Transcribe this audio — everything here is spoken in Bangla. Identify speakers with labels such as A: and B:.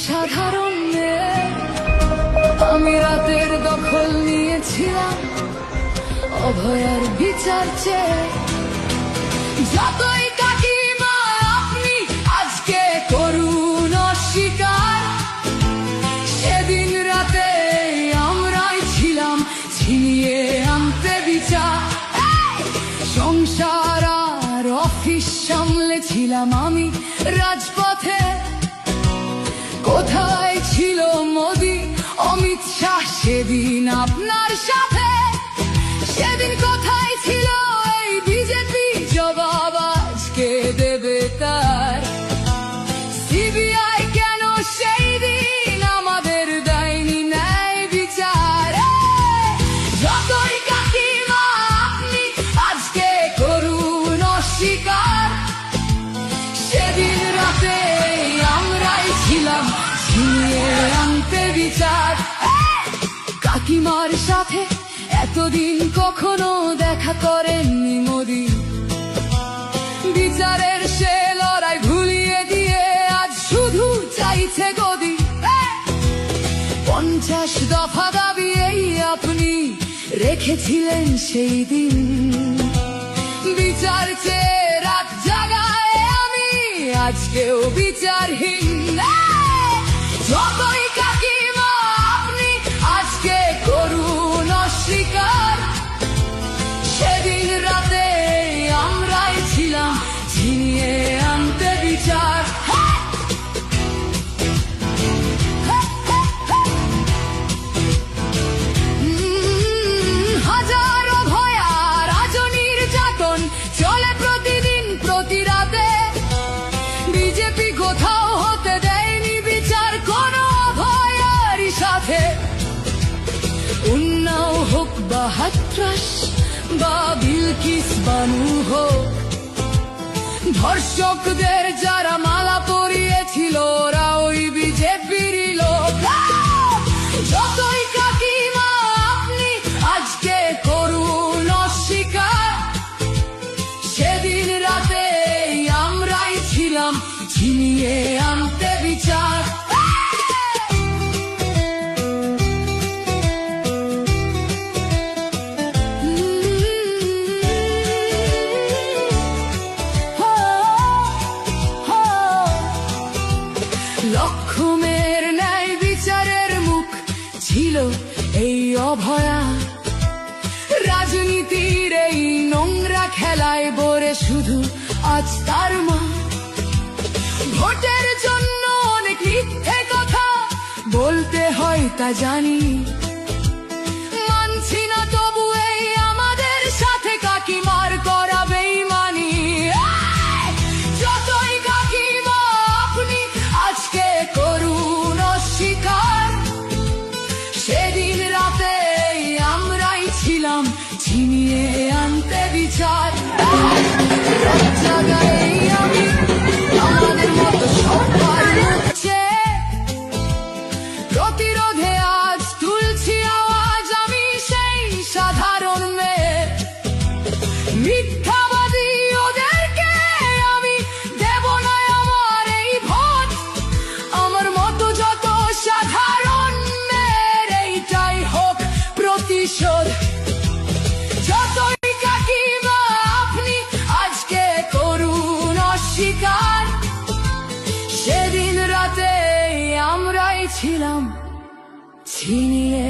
A: সাধারণ মেয়ে, আমি রাতের দখল নিয়েছিলাম অভয়ার বিচার চেয়ে। যতই কাকিমা আপনি আজকে করুন অস্বীকার, সেদিন রাতে আমরাই ছিলাম ছিনিয়ে আনতে বিচার। সংসার আর অফিস সামলেছিলাম আমি রাজপথে। কোথায় ছিল মোদি অমিত শাহ সেদিন আপনার সাথে? সেদিন কোথায় ছিল এই বিজেপি? জবাব আজকে দেবে তার। সিবিআই কেন সেই দিন আমাদের দেয়নি ন্যায় বিচার? যতই কাকিমা আপনি আজকে করুন অস্বীকার, সেদিন রাতে আমরাই ছিলাম ছিনিয়ে আনতে বিচার। কাকিমার সাথে এতদিন কখনো দেখা করেননি মোদি, বিচারের সে লড়াই ভুলিয়ে দিয়ে আজ শুধু চাইছে গদি। 50 দফা দাবি এই আপনি রেখেছিলেন সেই দিন, বিচার চেয়ে রাত জাগায় আমি আজকেও বিচারহীন। যতই কাকিমা আপনি আজকে করুন অস্বীকার, সেদিন রাতে আমরাই ছিলাম ছিনিয়ে আনতে বিচার। হাজারো ভয়া রাজনীর যাতন চলে প্রতিদিন প্রতি রাতে। বিজেপি কোথাও হতে দেয়নি বিচার কোনো ভয়ারই সাথে। উন্নাও হোক বা হাতরাস বা বিলকিস বানু হোক, ধর্ষকদের যারা মালা পরিয়েছিল ওরা ওই বিজেপিরই লোক। যতই কাকিমা আপনি আজকে করুন অস্বীকার, সেদিন রাতে আমরাই ছিলাম ছিনিয়ে আনতে বিচার। লক্ষ্যমের ন্যায় বিচারের মুখ ছিল এই অভয়া। রাজনীতির এই নোংরা খেলায় বরে শুধু আজ তার মা। ভোটের জন্য অনেক মিথ্যে কথা বলতে হয় তা জানি, মানছি না তবু এই আমাদের সাথে কাকিমার করা বেইমানি। যতই কাকিমা আপনি আজকে করুন অস্বীকার, সেদিন রাতে আমরাই ছিলাম ছিনিয়ে আনতে বিচার। জায়গায় আমি আমাদের মতো সবার মুখছে প্রতিরোধে আজ তুলছি আওয়াজ আমি সেই সাধারণ মেয়ে। মিথ্যাবাদী ওদেরকে আমি দেব না আমার এই ভোট। আমার মতো যত সাধারণ মেয়ের এইটাই হোক প্রতিশোধ। যতই কাকিমা আপনি আজকে করুন অস্বীকার, সেদিন রাতে আমরাই ছিলাম ছিনিয়ে